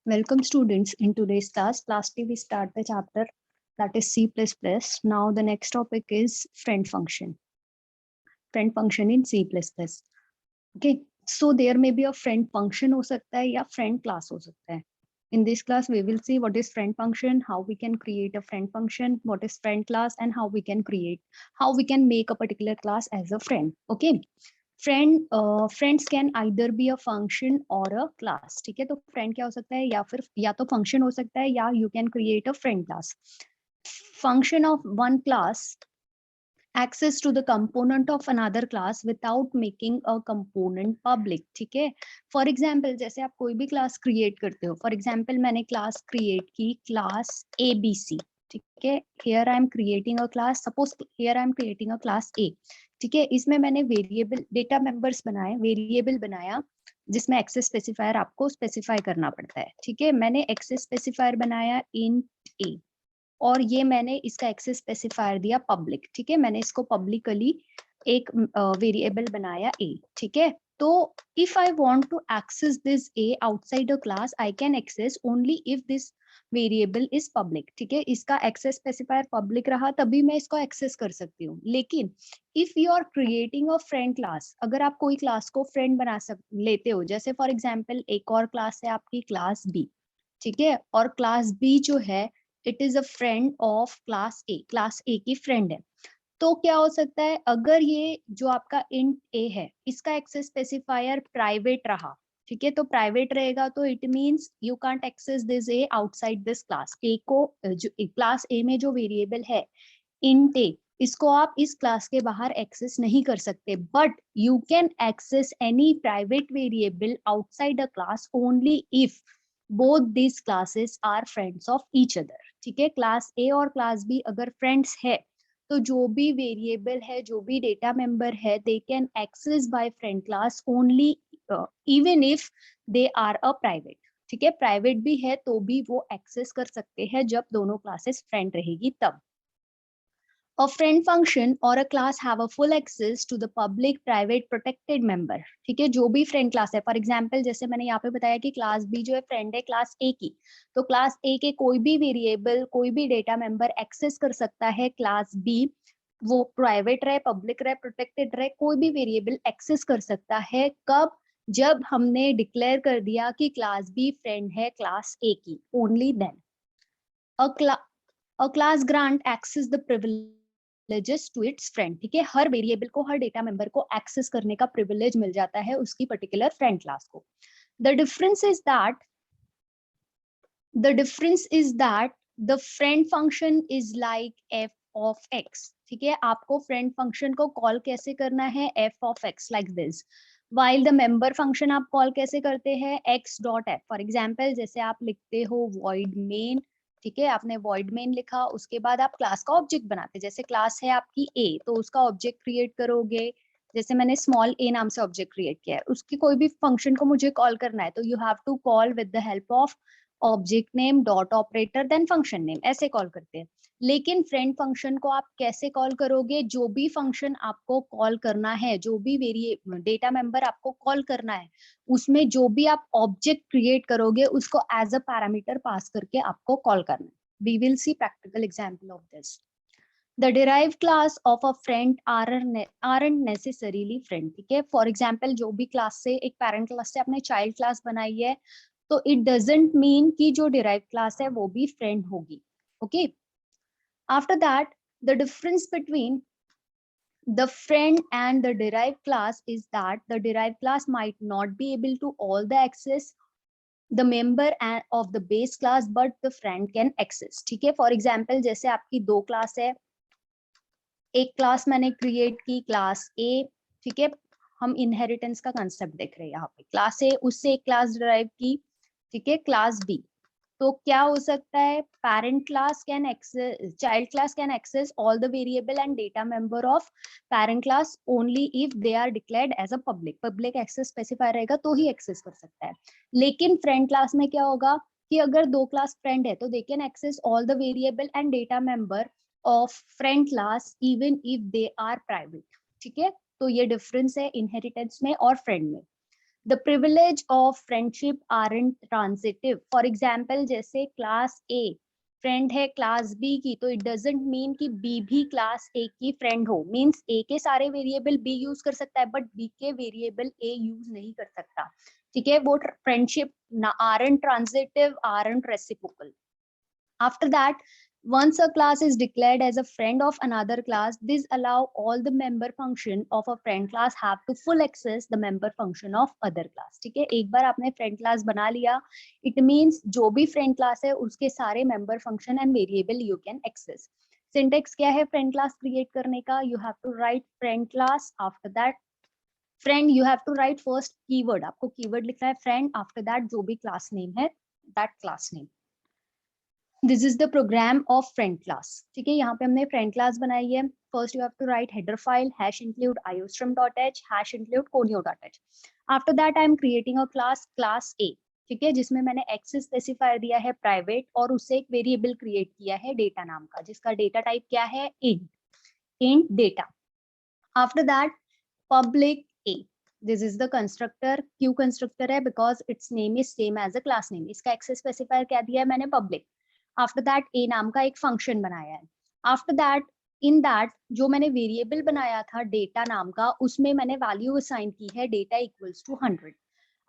Welcome students in today's class 2 we start the chapter that is C++. Now the next topic is friend function in C++. Okay, so there may be a friend function हो सकता है या friend class हो सकता है. In this class we will see what is friend function, how we can create a friend function, what is friend class, and how we can make a particular class as a friend. Okay. Friends can either be a function और अ class. ठीक है, तो friend क्या हो सकता है, या तो फंक्शन हो सकता है या you can create a friend class. Function of one class access to the component of another class without making a component public. ठीक है, फॉर एग्जाम्पल जैसे आप कोई भी क्लास क्रिएट करते हो. फॉर एग्जाम्पल मैंने क्लास क्रिएट की, क्लास ABC. ठीक है, here I am creating a class, suppose here I am creating a class A. ठीक है, इसमें मैंने वेरिएबल डेटा मेंबर्स बनाए, वेरिएबल बनाया जिसमें एक्सेस स्पेसिफायर आपको स्पेसिफाई करना पड़ता है. ठीक है, मैंने एक्सेस स्पेसिफायर बनाया इंट A और ये मैंने इसका एक्सेस स्पेसिफायर दिया पब्लिक. ठीक है, मैंने इसको पब्लिकली एक वेरिएबल बनाया A. ठीक है, तो if I want to access this A outside a class I can access only if this variable is public. ठीक है, इसका एक्सेस स्पेसिफायर पब्लिक रहा तभी मैं इसको एक्सेस कर सकती हूँ. लेकिन if you are creating a friend class, अगर आप कोई क्लास को फ्रेंड बना लेते हो, जैसे फॉर एग्जाम्पल एक और क्लास है आपकी क्लास B. ठीक है, और क्लास B जो है it is a friend of class A, class A की फ्रेंड है. तो क्या हो सकता है, अगर ये जो आपका इंट A है इसका एक्सेस स्पेसिफायर प्राइवेट रहा. ठीक है, तो प्राइवेट रहेगा तो it means you can't access this A outside this class. A को जो क्लास A में जो वेरिएबल है इंट A, इसको आप इस क्लास के बाहर एक्सेस नहीं कर सकते. But you can access any private variable outside a class only if both this classes are friends of each other. ठीक है, क्लास A और क्लास B अगर फ्रेंड्स है तो जो भी वेरिएबल है, जो भी डेटा मेंबर है, they can access by friend class only even if they are a private. ठीक है, प्राइवेट भी है तो भी वो एक्सेस कर सकते हैं जब दोनों क्लासेस फ्रेंड रहेगी तब. A friend function or a class have a full access to the public, private, protected member. ठीक है, जो भी फ्रेंड क्लास है, फॉर एग्जांपल जैसे मैंने यहाँ पे बताया कि क्लास B जो है फ्रेंड है क्लास A की, तो क्लास A के कोई भी वेरिएबल, कोई भी डेटा मेंबर एक्सेस कर सकता है क्लास B. वो प्राइवेट रहे, पब्लिक रहे, प्रोटेक्टेड रहे, कोई भी वेरिएबल एक्सेस कर सकता है. कब? जब हमने डिक्लेयर कर दिया कि क्लास B फ्रेंड है क्लास A की, only then. A class grant access the privileges to its friend. ठीक है, हर वेरिएबल को, हर डेटा मेंबर को एक्सेस करने का प्रिविलेज मिल जाता है उसकी पर्टिकुलर फ्रेंड क्लास को. The difference is that the friend function is like f of x. ठीक है, आपको फ्रेंड फंक्शन को कॉल कैसे करना है, f of x like this. while the member function आप कॉल कैसे करते हैं, x dot f. For example जैसे आप लिखते हो void main. ठीक है, आपने void main लिखा, उसके बाद आप क्लास का ऑब्जेक्ट बनाते, जैसे क्लास है आपकी A तो उसका ऑब्जेक्ट क्रिएट करोगे. जैसे मैंने स्मॉल a नाम से ऑब्जेक्ट क्रिएट किया है, उसकी कोई भी फंक्शन को मुझे कॉल करना है तो you have to call with the help of object name dot operator then function name, ऐसे कॉल करते हैं. लेकिन फ्रेंड फंक्शन को आप कैसे कॉल करोगे, जो भी फंक्शन आपको कॉल करना है, जो भी वेरिएबल डेटा मेंबर आपको कॉल करना है, उसमें जो भी आप ऑब्जेक्ट क्रिएट करोगे उसको एज अ पैरामीटर पास करके आपको कॉल करना है. We will see practical example of this. The derived class of a friend aren't necessarily friend. ठीक है, फॉर एग्जाम्पल जो भी क्लास से, एक पेरेंट क्लास से आपने चाइल्ड क्लास बनाई है तो इट डजंट मीन कि जो डिराइव क्लास है वो भी फ्रेंड होगी. Okay, after that the difference between the friend and the derived class is that the derived class might not be able to all the access the member of the base class but the friend can access. ठीक है, for example जैसे आपकी दो class है, एक class मैंने create की class A. ठीक है, हम इनहेरिटेंस का कंसेप्ट देख रहे हैं यहाँ पे. क्लास A, उससे एक क्लास डिराइव की. ठीक है, क्लास B. तो क्या हो सकता है, parent class can access, child class can access all the variable and data member of parent class only if they are declared as a public access specify रहेगा तो ही एक्सेस कर सकता है. लेकिन फ्रेंड क्लास में क्या होगा कि अगर दो क्लास फ्रेंड है तो they can access all the variable and data member of friend class even if they are private. ठीक है, तो ये डिफरेंस है इनहेरिटेंस में और फ्रेंड में. The privilege of friendship aren't transitive. For example, जैसे क्लास A फ्रेंड है क्लास B की, तो इट डजंट मीन कि B भी क्लास A की फ्रेंड हो. मीन्स A के सारे वेरिएबल B यूज कर सकता है, बट B के वेरिएबल A यूज नहीं कर सकता. ठीक है, वो friendship aren't transitive, aren't reciprocal. After that, once a class is declared as a friend of another class, this allow all the member function of a friend class have to full access the member function of other class. ठीक है, एक बार आपने friend class बना लिया, it means जो भी friend class है उसके सारे member function and variable you can access. Syntax क्या है friend class create करने का? You have to write friend class. After that, friend you have to write first keyword. आपको keyword लिखना है friend. After that जो भी class name है, that class name. This is the program of friend class. ठीक है, यहाँ पे हमने friend class बनाई है. First you have to write header file #include iostream.h #include conio.h. After that I am creating a class A. ठीक है, जिसमें मैंने एक्सेस स्पेसिफायर दिया है प्राइवेट और उससे एक वेरिएबल क्रिएट किया है डेटा नाम का, जिसका डेटा टाइप क्या है? int data. After that public A. This is the constructor. क्यों constructor है? Because its name is same as a class name. इसका एक्सेस स्पेसिफायर क्या दिया है मैंने? public. आफ्टर दैट ए नाम का एक फंक्शन बनाया है. आफ्टर दैट इन दैट जो मैंने वेरिएबल बनाया था डेटा नाम का, उसमें मैंने वैल्यू असाइन की है data equals to 100.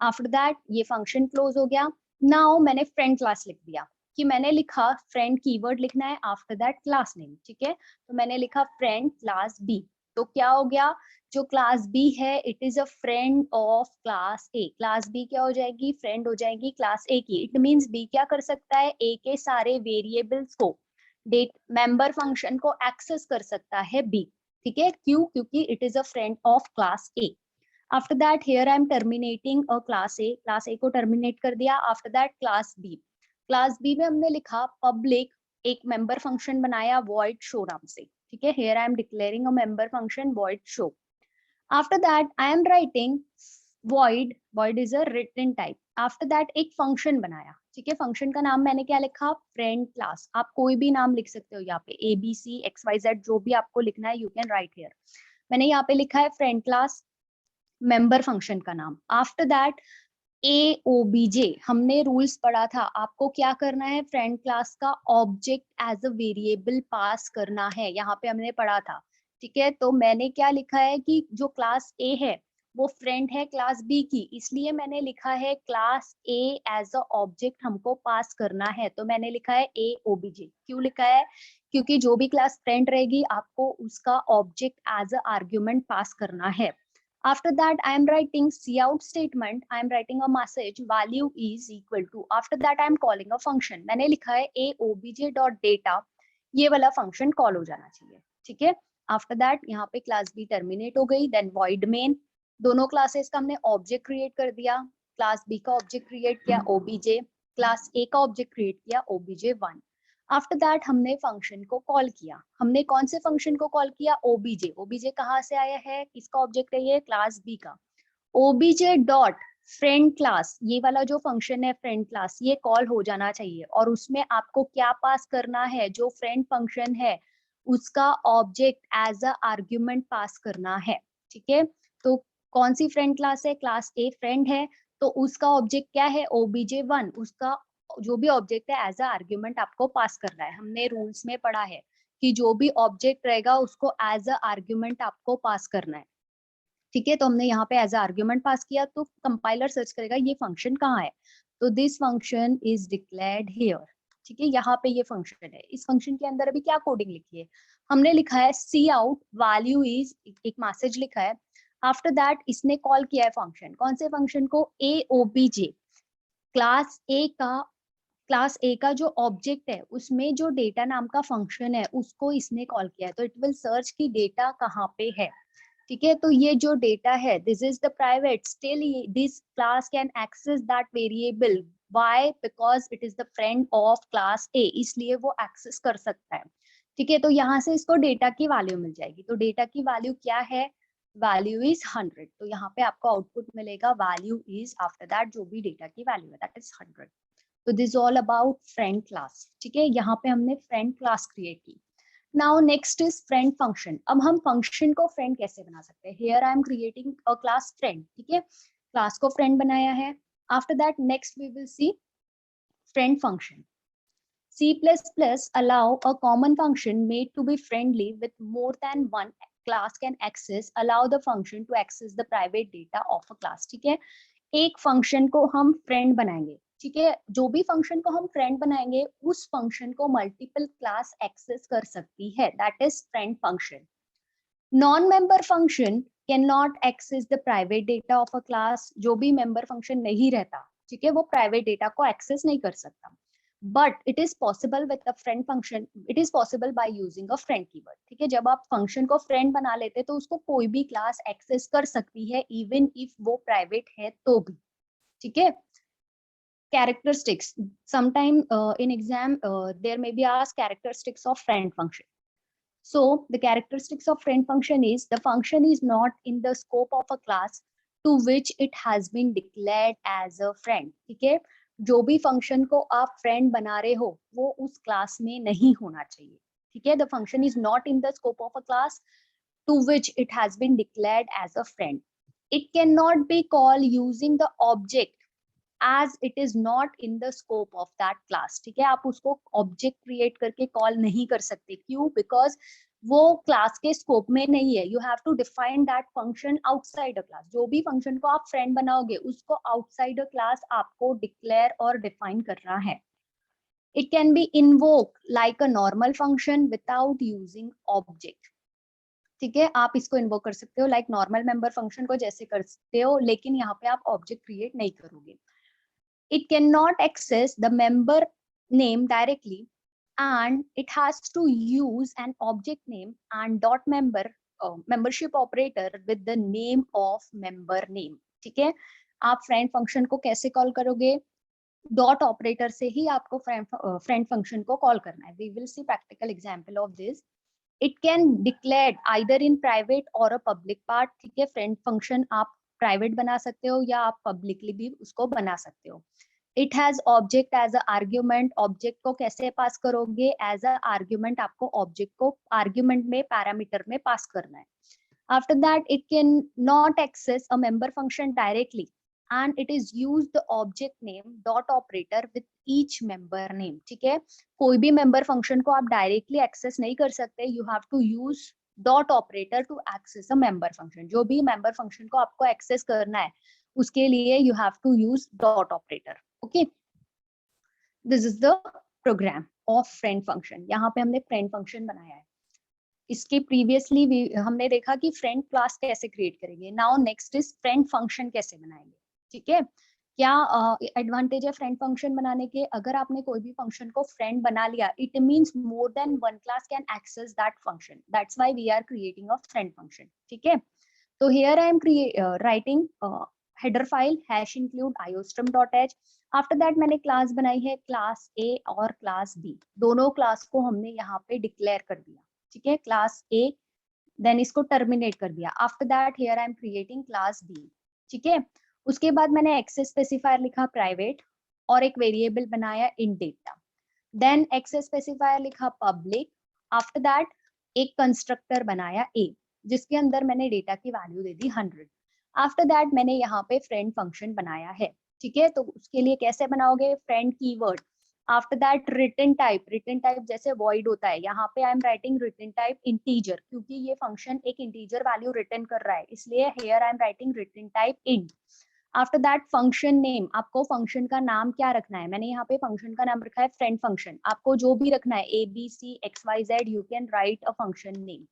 After that ये फंक्शन क्लोज हो गया. नाउ मैंने फ्रेंड क्लास लिख दिया कि मैंने लिखा फ्रेंड कीवर्ड लिखना है, आफ्टर दैट क्लास नेम. ठीक है, तो मैंने लिखा फ्रेंड क्लास बी. तो क्या हो गया? जो क्लास बी है it is a friend of class A. Class B क्या हो जाएगी? फ्रेंड हो जाएगी क्लास ए की. इट मींस बी क्या कर सकता है? ए के सारे वेरिएबल्स को डेट मेंबर फंक्शन को एक्सेस कर सकता है बी. ठीक है, क्यों? क्योंकि it is a friend of class A. After that here I am terminating a class A. Class A को टर्मिनेट कर दिया. After that class B. Class B में हमने लिखा पब्लिक एक मेंबर फंक्शन बनाया वॉइड शो नाम से. ठीक है, here I am declaring a member function void show. After that I am writing void is a written type. After that एक function बनाया. ठीक है, function का नाम मैंने क्या लिखा? friend class. आप कोई भी नाम लिख सकते हो यहाँ पे, ABC XYZ जो भी आपको लिखना है you can write here. मैंने यहाँ पे लिखा है friend class member function का नाम. After that AOBJ हमने रूल्स पढ़ा था. आपको क्या करना है? फ्रेंड क्लास का object as a variable pass करना है. यहाँ पे हमने पढ़ा था. ठीक है, तो मैंने क्या लिखा है कि जो क्लास ए है वो फ्रेंड है क्लास बी की, इसलिए मैंने लिखा है class A as a object हमको पास करना है. तो मैंने लिखा है AOBJ. क्यों लिखा है? क्योंकि जो भी क्लास फ्रेंड रहेगी आपको उसका object as a argument pass करना है. After that I am writing cout statement. I am writing a message value is equal to. After that I am calling a function. मैंने लिखा है AOBJ.data. ये वाला फंक्शन कॉल हो जाना चाहिए. ठीक है, आफ्टर दैट यहाँ पे क्लास बी टर्मिनेट हो गई. Then void main. दोनों क्लासेस का हमने ऑब्जेक्ट क्रिएट कर दिया. क्लास बी का ऑब्जेक्ट क्रिएट किया OBJ, क्लास ए का ऑब्जेक्ट क्रिएट किया OBJ1. आफ्टर दैट हमने फंक्शन को कॉल किया. हमने कौन से फंक्शन को कॉल किया? OBJ. OBJ कहाँ से आया है? किसका ऑब्जेक्ट है ये? क्लास बी का. OBJ डॉट फ्रेंड क्लास, ये वाला जो फंक्शन है फ्रेंड क्लास, ये कॉल हो जाना चाहिए. और उसमें आपको क्या पास करना है? जो फ्रेंड फंक्शन है उसका object as a argument pass करना है. ठीक है, तो कौन सी फ्रेंड क्लास है? क्लास ए फ्रेंड है, तो उसका ऑब्जेक्ट क्या है? OBJ1. उसका जो भी ऑब्जेक्ट है एज अ आर्ग्यूमेंट आपको पास करना है. हमने रूल्स में पढ़ा है कि जो भी ऑब्जेक्ट रहेगा उसको एज अ आर्ग्यूमेंट आपको पास करना है. ठीक है, तो हमने यहाँ पे एज अ आर्ग्यूमेंट पास किया. तो कंपाइलर सर्च करेगा ये फंक्शन कहाँ है, तो this function is declared here. ठीक है, यहाँ पे ये फंक्शन है. इस फंक्शन के अंदर अभी क्या कोडिंग लिखी है? हमने लिखा है cout वैल्यू इज, एक मैसेज लिखा है. आफ्टर दैट इसने कॉल किया है फंक्शन. कौन से फंक्शन को? AOBJ. क्लास ए का जो ऑब्जेक्ट है उसमें जो डेटा नाम का फंक्शन है उसको इसने कॉल किया है. तो इट विल सर्च की डेटा कहाँ पे है. ठीक है, तो ये जो डेटा है this is the private. Still this class can access that variable. Why? Because it is the friend of class A, इसलिए वो एक्सेस कर सकता है. ठीक है, तो यहाँ से इसको डेटा की वैल्यू मिल जाएगी. तो डेटा की वैल्यू क्या है? Value is 100. तो यहाँ पे आपको आउटपुट मिलेगा वैल्यू इज, आफ्टर दैट जो भी डेटा की वैल्यू है दैट इज 100. तो this all about friend class. ठीक है, यहाँ पे हमने फ्रेंड क्लास क्रिएट की. Now next is friend function. अब हम फंक्शन को फ्रेंड कैसे बना सकते हैं? Here I am creating a class friend. ठीक है, क्लास को फ्रेंड बनाया है. After that next we will see friend function. C++ allow a common function made to be friendly with more than one class can access, allow the function to access the private data of a class. ठीक है, एक function को हम friend बनाएंगे. ठीक है, जो भी फंक्शन को हम फ्रेंड बनाएंगे उस फंक्शन को मल्टीपल क्लास एक्सेस कर सकती है. That is friend function. Non member function can not access the private data of a class. जो भी मेंबर फंक्शन नहीं रहता, ठीक है, वो प्राइवेट डेटा को एक्सेस नहीं कर सकता. But it is possible with a friend function. It is possible by using a friend keyword. ठीक है, जब आप फंक्शन को फ्रेंड बना लेते तो उसको कोई भी क्लास एक्सेस कर सकती है, इवन इफ वो प्राइवेट है तो भी. ठीक है. Characteristics. Sometime in exam there may be asked characteristics of friend function. So the characteristics of friend function is the function is not in the scope of a class to which it has been declared as a friend. ठीक है, जो भी function को आप friend बना रहे हो वो उस क्लास में नहीं होना चाहिए. ठीक है, the function is not in the scope of a class to which it has been declared as a friend. It cannot be called using the object as it is not in the scope of that class. ठीक है, आप उसको object create करके call नहीं कर सकते. क्यों? Because वो क्लास के स्कोप में नहीं है. You have to define that function outside a class. जो भी फंक्शन को आप फ्रेंड बनाओगे उसको आउटसाइड अ क्लास आपको डिक्लेयर और डिफाइन करना है. It can be invoke like a normal function without using object. ठीक है, आप इसको इन्वोक कर सकते हो लाइक नॉर्मल मेंबर फंक्शन को जैसे कर सकते हो, लेकिन यहाँ पे आप ऑब्जेक्ट क्रिएट नहीं करोगे. It cannot access the member name directly and it has to use an object name and dot membership operator with the name of member name. ठीक है, आप फ्रेंड फंक्शन को कैसे कॉल करोगे? डॉट ऑपरेटर से ही आपको फ्रेंड फंक्शन को call करना है. We will see practical example of this. It can declare either in private or a public part. ठीक है, फ्रेंड फंक्शन आप प्राइवेट बना सकते हो या आप पब्लिकली भी उसको बना सकते हो. It has object as a argument. Object को कैसे पास करोगे? एज अ आर्ग्यूमेंट आपको ऑब्जेक्ट को आर्ग्यूमेंट में पैरामीटर में पास करना है. After that it can not access a member function directly and it is use the object name dot operator with each member name. ठीक है, कोई भी मेंबर फंक्शन को आप डायरेक्टली एक्सेस नहीं कर सकते. You have to use dot operator to access a member function. जो भी मेंबर फंक्शन को आपको एक्सेस करना है उसके लिए you have to use dot operator. Okay, this is the program of friend function. यहाँ पे हमने फ्रेंड फंक्शन बनाया है. इसके प्रीवियसली हमने देखा कि फ्रेंड क्लास कैसे क्रिएट करेंगे. Now next is friend function कैसे बनाएंगे. ठीक है, क्या एडवांटेज है फ्रेंड फंक्शन बनाने के? अगर आपने कोई भी फंक्शन को फ्रेंड बना लिया, it means more than one class can access that function. That's why we are creating a friend function. ठीक है, तो here I am writing header file hash include iostream.h. After that मैंने class बनाई है class ए और class B. दोनों class को हमने यहाँ पे डिक्लेयर कर दिया. ठीक है, क्लास ए, देन इसको टर्मिनेट कर दिया. After that here I am creating class B. ठीक है, उसके बाद मैंने एक्सेस स्पेसिफायर लिखा प्राइवेट और एक वेरिएबल बनाया इन डेटा. देन एक्सेस स्पेसिफायर लिखा पब्लिक. आफ्टर दैट एक कंस्ट्रक्टर बनाया ए जिसके अंदर मैंने डेटा की value they the 100. After that मैंने यहाँ पे फ्रेंड फंक्शन बनाया है. ठीक है, तो उसके लिए कैसे बनाओगे? Friend keyword. After that return type. Return type जैसे वॉइड होता है, यहाँ पे I am writing return type integer क्योंकि ये फंक्शन एक इंटीजर वैल्यू रिटर्न कर रहा है, इसलिए here I am writing return type int. After that function name. आपको फंक्शन का नाम क्या रखना है? मैंने यहाँ पे फंक्शन का नाम रखा है फ्रेंड फंक्शन. आपको जो भी रखना है ABCXYZ you can write a function name.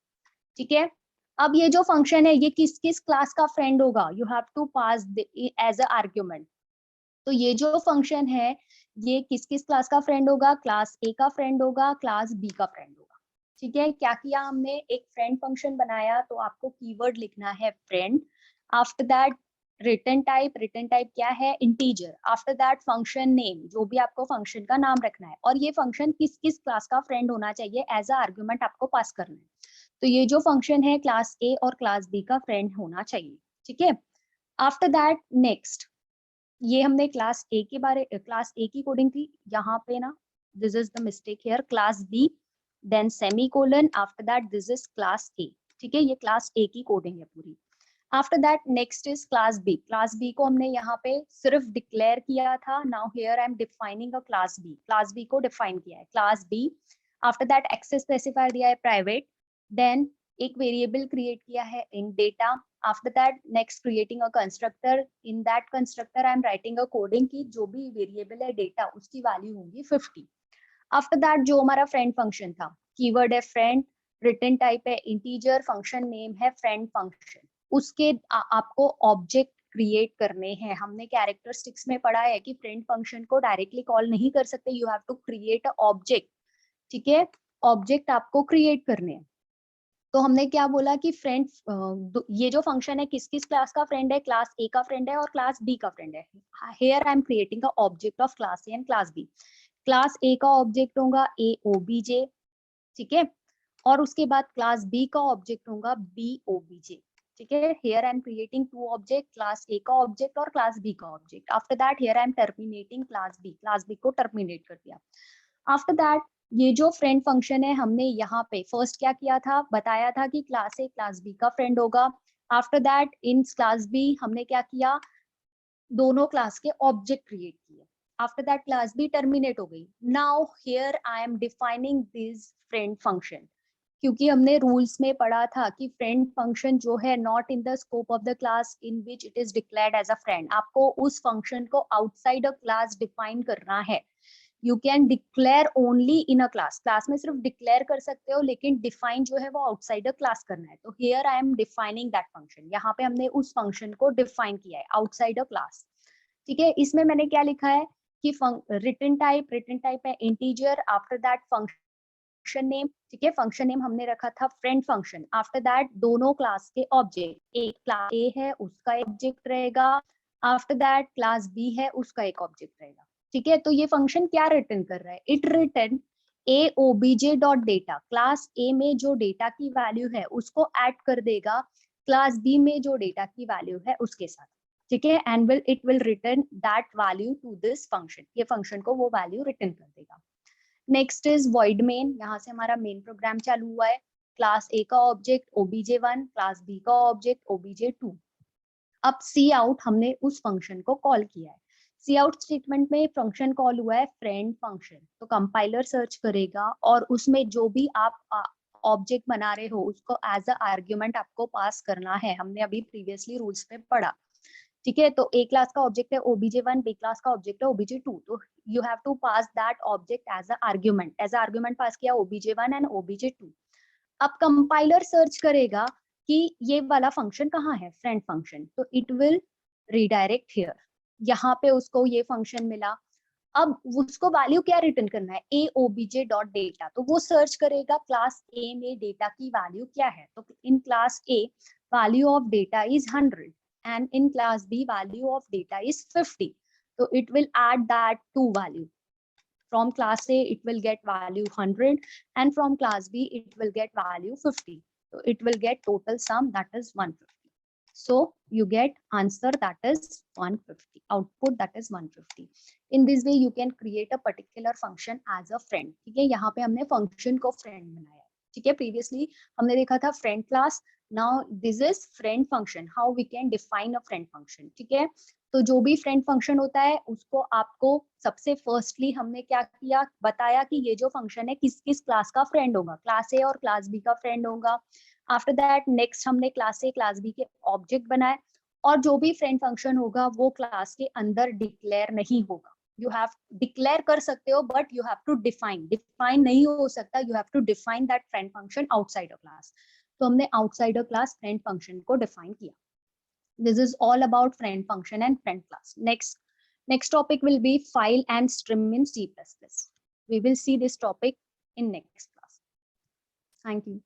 ठीक है, अब ये जो फंक्शन है ये किस किस क्लास का फ्रेंड होगा? You have to pass as a argument. तो ये जो फंक्शन है ये किस किस क्लास का फ्रेंड होगा? क्लास ए का फ्रेंड होगा, क्लास बी का फ्रेंड होगा. ठीक है, क्या किया हमने? एक फ्रेंड फंक्शन बनाया, तो आपको कीवर्ड लिखना है friend. After that return type क्या है? Integer. After that function name, जो भी आपको फंक्शन का नाम रखना है, और ये फंक्शन किस किस क्लास का फ्रेंड होना चाहिए एज अ आर्ग्यूमेंट आपको पास करना है. तो ये जो फंक्शन है क्लास ए और क्लास बी का फ्रेंड होना चाहिए. ठीक है, आफ्टर दैट नेक्स्ट ये हमने क्लास ए की कोडिंग थी. यहाँ पे ना this is the mistake here, class B then semicolon. After that this is class A. ठीक है, ये क्लास ए की कोडिंग है पूरी. After that next is class B. Class B को हमने यहाँ पे सिर्फ डिक्लेयर किया था. Now here I am defining a class B. Class B को डिफाइन किया है class B. After that access specifier दिया है प्राइवेट. देन एक वेरिएबल क्रिएट किया है इन data. After that next creating a constructor. In that constructor I am writing a coding की जो भी वेरिएबल है डेटा उसकी वैल्यू होगी 50. आफ्टर दैट जो हमारा फ्रेंड फंक्शन था, कीवर्ड है फ्रेंड, रिटर्न टाइप है इंटीजर, फंक्शन नेम है फ्रेंड फंक्शन. उसके आपको ऑब्जेक्ट क्रिएट करने हैं. हमने कैरेक्टरिस्टिक्स में पढ़ा है कि फ्रेंड फंक्शन को डायरेक्टली कॉल नहीं कर सकते, you have to create a object. ठीक है, ऑब्जेक्ट आपको क्रिएट करने हैं. तो हमने क्या बोला कि फ्रेंड, ये जो फंक्शन है किस किस क्लास का फ्रेंड है, क्लास ए का फ्रेंड है और क्लास बी का फ्रेंड है. Here I am creating a object of class A and class B. Class A का ऑब्जेक्ट होगा ए ओबीजे. ठीक है, और उसके बाद क्लास बी का ऑब्जेक्ट होगा बी ओबीजे. ठीक है, here I am creating two object, class A का ऑब्जेक्ट और क्लास बी का object. After that here I am terminating class B को टर्मिनेट कर दिया. आफ्टर दैट ये जो फ्रेंड फंक्शन है हमने यहाँ पे फर्स्ट क्या किया था, बताया था कि क्लास ए क्लास बी का फ्रेंड होगा. After that in class B हमने क्या किया, दोनों क्लास के ऑब्जेक्ट क्रिएट किए. After that class B terminate हो गई. Now here I am defining this friend function. क्योंकि हमने रूल्स में पढ़ा था कि फ्रेंड फंक्शन जो है not in the scope of the class in which it is declared as a friend. आपको उस फंक्शन को आउटसाइड अ क्लास डिफाइन करना है. You can declare only in a class. Class में सिर्फ डिक्लेयर कर सकते हो लेकिन डिफाइन जो है वो आउटसाइड अ क्लास करना है. तो here I am defining that function. यहाँ पे हमने उस फंक्शन को डिफाइन किया है आउटसाइड अ क्लास. ठीक है, इसमें मैंने क्या लिखा है कि रिटर्न टाइप है integer. After that function name. ठीक है, फंक्शन नेम हमने रखा था फ्रेंड फंक्शन. आफ्टर दैट दोनों क्लास के ऑब्जेक्ट, एक क्लास ए है उसका ऑब्जेक्ट रहेगा. आफ्टर दैट क्लास बी है उसका एक ऑब्जेक्ट रहेगा. ठीक है, तो ये फंक्शन क्या रिटर्न कर रहा है, it return A OBJ dot data. Class ए में जो डेटा की वैल्यू है उसको ऐड कर देगा क्लास बी में जो डेटा की वैल्यू है उसके साथ. ठीक है, and it will return that value to this function. ये फंक्शन को वो वैल्यू रिटर्न कर देगा. Next is void main. यहाँ से हमारा मेन प्रोग्राम चालू हुआ है. क्लास ए का ऑब्जेक्ट obj1, क्लास बी का ऑब्जेक्ट obj2. अब सी आउट हमने उस फंक्शन को कॉल किया है. सी आउट स्टेटमेंट में फंक्शन कॉल हुआ है फ्रेंड फंक्शन. तो कंपाइलर सर्च करेगा और उसमें जो भी आप ऑब्जेक्ट बना रहे हो उसको एज अ आर्ग्यूमेंट आपको पास करना है. हमने अभी प्रीवियसली रूल्स में पढ़ा. ठीक है, तो ए क्लास का ऑब्जेक्ट है obj1, बी क्लास का ऑब्जेक्ट है obj2. तो you have to pass that object as a argument pass किया obj1 एंड obj2. अब कंपाइलर सर्च करेगा कि ये वाला फंक्शन कहाँ है, फ्रेंड फंक्शन. तो इट विल रीडायरेक्ट हियर. यहाँ पे उसको ये फंक्शन मिला. अब उसको वैल्यू क्या रिटर्न करना है, ए ओबीजे डॉट डेटा. तो वो सर्च करेगा क्लास ए में डेटा की वैल्यू क्या है. तो in class A value of data is 100 and in class B value of data is 50. So it will add that two value. From class A it will get value 100 and from class B it will get value 50. So it will get total sum that is 150. So you get answer that is 150, output that is 150. In this way you can create a particular function as a friend. ठीक है, यहाँ पे हमने function को friend बनाया. ठीक है, previously हमने देखा था friend class. Now this is friend function. How we can define a friend function. ठीक है, तो जो भी फ्रेंड फंक्शन होता है उसको आपको सबसे फर्स्टली हमने क्या किया, बताया कि ये जो फंक्शन है किस किस क्लास का फ्रेंड होगा, क्लास ए और क्लास बी का फ्रेंड होगा. आफ्टर दैट नेक्स्ट हमने क्लास ए क्लास बी के ऑब्जेक्ट बनाए और जो भी फ्रेंड फंक्शन होगा वो क्लास के अंदर डिक्लेयर नहीं होगा. यू हैव डिक्लेयर कर सकते हो but you have to define नहीं हो सकता. You have to define that friend function outside a class. तो हमने outside a class friend function को डिफाइन किया. This is all about friend function and friend class. Next topic will be file and stream in C++. We will see this topic in next class. Thank you.